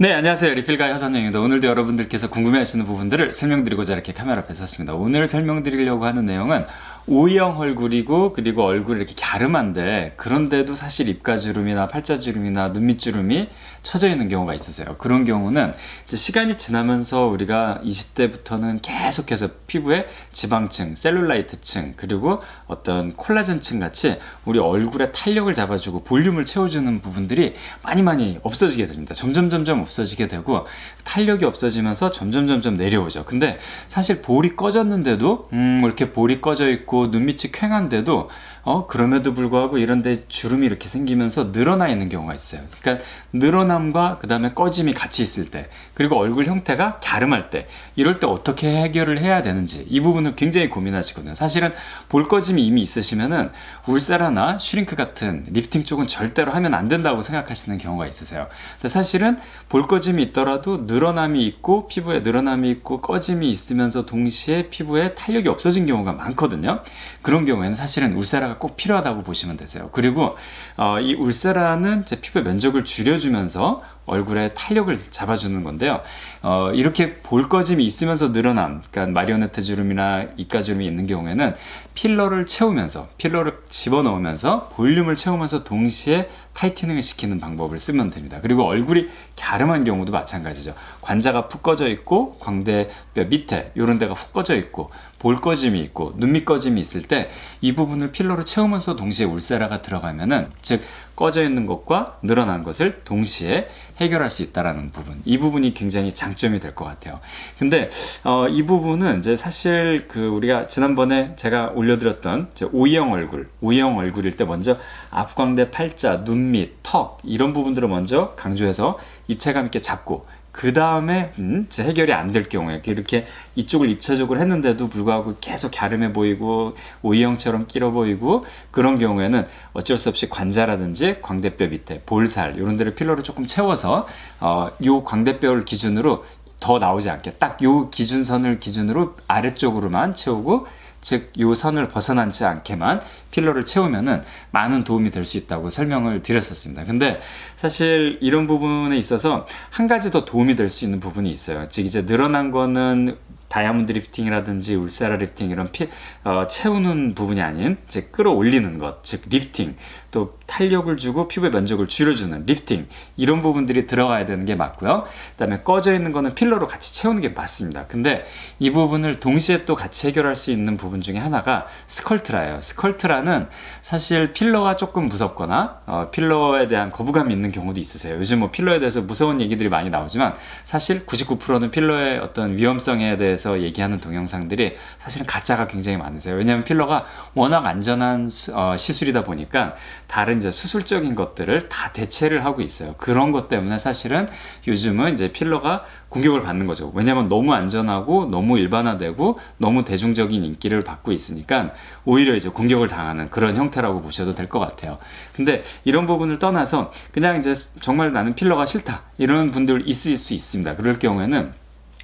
네, 안녕하세요. 리필가의 허선영입니다. 오늘도 여러분들께서 궁금해하시는 부분들을 설명드리고자 이렇게 카메라 앞에 섰습니다. 오늘 설명드리려고 하는 내용은 O형 얼굴이고, 그리고 얼굴이 이렇게 갸름한데, 그런데도 사실 입가주름이나 팔자주름이나 눈밑주름이 처져 있는 경우가 있으세요. 그런 경우는 이제 시간이 지나면서 우리가 20대부터는 계속해서 피부에 지방층, 셀룰라이트층, 그리고 어떤 콜라겐층 같이 우리 얼굴에 탄력을 잡아주고 볼륨을 채워주는 부분들이 많이 없어지게 됩니다. 점점 없어지게 되고 탄력이 없어지면서 점점 내려오죠. 근데 사실 볼이 꺼졌는데도 이렇게 볼이 꺼져 있고 눈밑이 퀭한데도 그럼에도 불구하고 이런데 주름이 이렇게 생기면서 늘어나 있는 경우가 있어요. 그러니까 늘어남과 그 다음에 꺼짐이 같이 있을 때, 그리고 얼굴 형태가 갸름할 때, 이럴 때 어떻게 해결을 해야 되는지 이 부분을 굉장히 고민하시거든요. 사실은 볼 꺼짐이 이미 있으시면은 울세라나 슈링크 같은 리프팅 쪽은 절대로 하면 안 된다고 생각하시는 경우가 있으세요. 근데 사실은 볼 꺼짐이 있더라도 늘어남이 있고 피부에 늘어남이 있고 꺼짐이 있으면서 동시에 피부에 탄력이 없어진 경우가 많거든요. 그런 경우에는 사실은 울세라가 꼭 필요하다고 보시면 되세요. 그리고 이 울세라는 제 피부의 면적을 줄여주면서 얼굴에 탄력을 잡아주는 건데요. 이렇게 볼 꺼짐이 있으면서 늘어남, 그러니까 마리오네트 주름이나 입가 주름이 있는 경우에는 필러를 채우면서, 필러를 집어넣으면서 볼륨을 채우면서 동시에 타이트닝을 시키는 방법을 쓰면 됩니다. 그리고 얼굴이 갸름한 경우도 마찬가지죠. 관자가 푹 꺼져 있고 광대뼈 밑에 이런 데가 훅 꺼져 있고 볼 꺼짐이 있고 눈밑 꺼짐이 있을 때 이 부분을 필러로 채우면서 동시에 울세라가 들어가면은, 즉 꺼져 있는 것과 늘어난 것을 동시에 해결할 수 있다라는 부분, 이 부분이 굉장히 장점이 될 것 같아요. 근데 이 부분은 이제 사실 우리가 지난번에 제가 올려드렸던 O형 얼굴일 때 먼저 앞광대, 팔자, 눈밑, 턱 이런 부분들을 먼저 강조해서 입체감 있게 잡고, 그 다음에 해결이 안 될 경우에 이렇게 이쪽을 입체적으로 했는데도 불구하고 계속 갸름해 보이고 O형처럼 길어 보이고, 그런 경우에는 어쩔 수 없이 관자라든지 광대뼈 밑에 볼살 이런 데를 필러로 조금 채워서 요 광대뼈를 기준으로 더 나오지 않게 딱 요 기준선을 기준으로 아래쪽으로만 채우고, 즉 요 선을 벗어나지 않게만 필러를 채우면은 많은 도움이 될 수 있다고 설명을 드렸었습니다. 근데 사실 이런 부분에 있어서 한 가지 더 도움이 될 수 있는 부분이 있어요. 즉 이제 늘어난 거는 다이아몬드 리프팅이라든지 울세라 리프팅 이런 채우는 부분이 아닌 즉 끌어올리는 것, 즉 리프팅, 또 탄력을 주고 피부의 면적을 줄여주는 리프팅, 이런 부분들이 들어가야 되는 게 맞고요. 그 다음에 꺼져 있는 거는 필러로 같이 채우는 게 맞습니다. 근데 이 부분을 동시에 또 같이 해결할 수 있는 부분 중에 하나가 스컬트라예요. 스컬트라는 사실 필러가 조금 무섭거나 필러에 대한 거부감이 있는 경우도 있으세요. 요즘 뭐 필러에 대해서 무서운 얘기들이 많이 나오지만 사실 99%는 필러의 어떤 위험성에 대해서 얘기하는 동영상들이 사실은 가짜가 굉장히 많으세요. 왜냐하면 필러가 워낙 안전한 시술이다 보니까 다른 이제 수술적인 것들을 다 대체를 하고 있어요. 그런 것 때문에 사실은 요즘은 이제 필러가 공격을 받는 거죠. 왜냐하면 너무 안전하고 너무 일반화되고 너무 대중적인 인기를 받고 있으니까 오히려 이제 공격을 당하는 그런 형태라고 보셔도 될 것 같아요. 근데 이런 부분을 떠나서 그냥 이제 정말 나는 필러가 싫다 이런 분들 있을 수 있습니다. 그럴 경우에는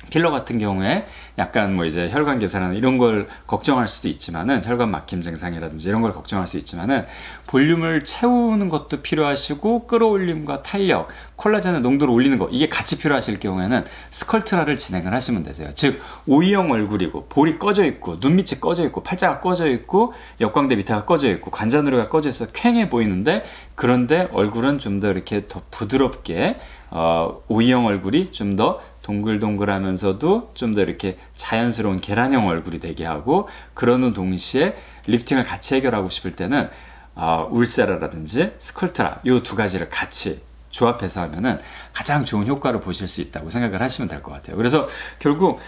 필러 같은 경우에 약간 뭐 이제 혈관 개선하는 이런 걸 걱정할 수도 있지만은, 혈관 막힘 증상이라든지 이런 걸 걱정할 수 있지만은 볼륨을 채우는 것도 필요하시고 끌어올림과 탄력, 콜라겐의 농도를 올리는 거, 이게 같이 필요하실 경우에는 스컬트라를 진행을 하시면 되세요. 즉 O형 얼굴이고 볼이 꺼져 있고 눈밑이 꺼져 있고 팔자가 꺼져 있고 역광대 밑에가 꺼져 있고 관자놀이가 꺼져 있어 퀭해 보이는데, 그런데 얼굴은 좀 더 이렇게 더 부드럽게 O형 얼굴이 좀 더 동글동글하면서도 좀 더 이렇게 자연스러운 계란형 얼굴이 되게 하고, 그러는 동시에 리프팅을 같이 해결하고 싶을 때는 울세라라든지 스컬트라 이 두 가지를 같이 조합해서 하면은 가장 좋은 효과를 보실 수 있다고 생각을 하시면 될 것 같아요. 그래서 결국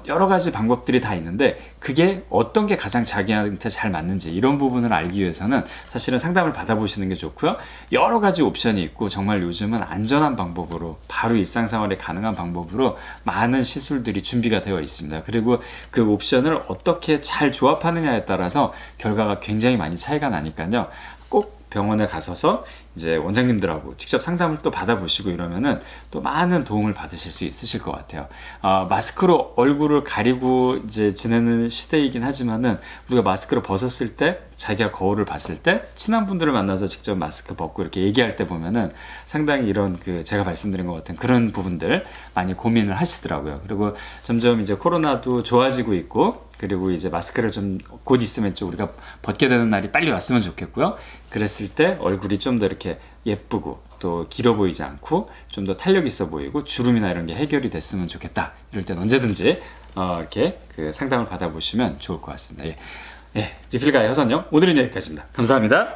여러 가지 방법들이 다 있는데 그게 어떤 게 가장 자기한테 잘 맞는지 이런 부분을 알기 위해서는 사실은 상담을 받아보시는 게 좋고요. 여러 가지 옵션이 있고 정말 요즘은 안전한 방법으로 바로 일상생활에 가능한 방법으로 많은 시술들이 준비가 되어 있습니다. 그리고 그 옵션을 어떻게 잘 조합하느냐에 따라서 결과가 굉장히 많이 차이가 나니까요. 꼭 병원에 가셔서 이제 원장님들하고 직접 상담을 또 받아보시고 이러면은 또 많은 도움을 받으실 수 있으실 것 같아요. 마스크로 얼굴을 가리고 이제 지내는 시대이긴 하지만은 우리가 마스크를 벗었을 때 자기가 거울을 봤을 때 친한 분들을 만나서 직접 마스크 벗고 이렇게 얘기할 때 보면은 상당히 이런 그 제가 말씀드린 것 같은 그런 부분들 많이 고민을 하시더라고요. 그리고 점점 이제 코로나도 좋아지고 있고 그리고 이제 마스크를 좀 곧 있으면 좀 우리가 벗게 되는 날이 빨리 왔으면 좋겠고요. 그랬을 때 얼굴이 좀 더 이렇게 예쁘고 또 길어 보이지 않고 좀 더 탄력 있어 보이고 주름이나 이런 게 해결이 됐으면 좋겠다. 이럴 땐 언제든지 이렇게 그 상담을 받아보시면 좋을 것 같습니다. 예, 리필가의 허선영 오늘은 여기까지입니다. 감사합니다.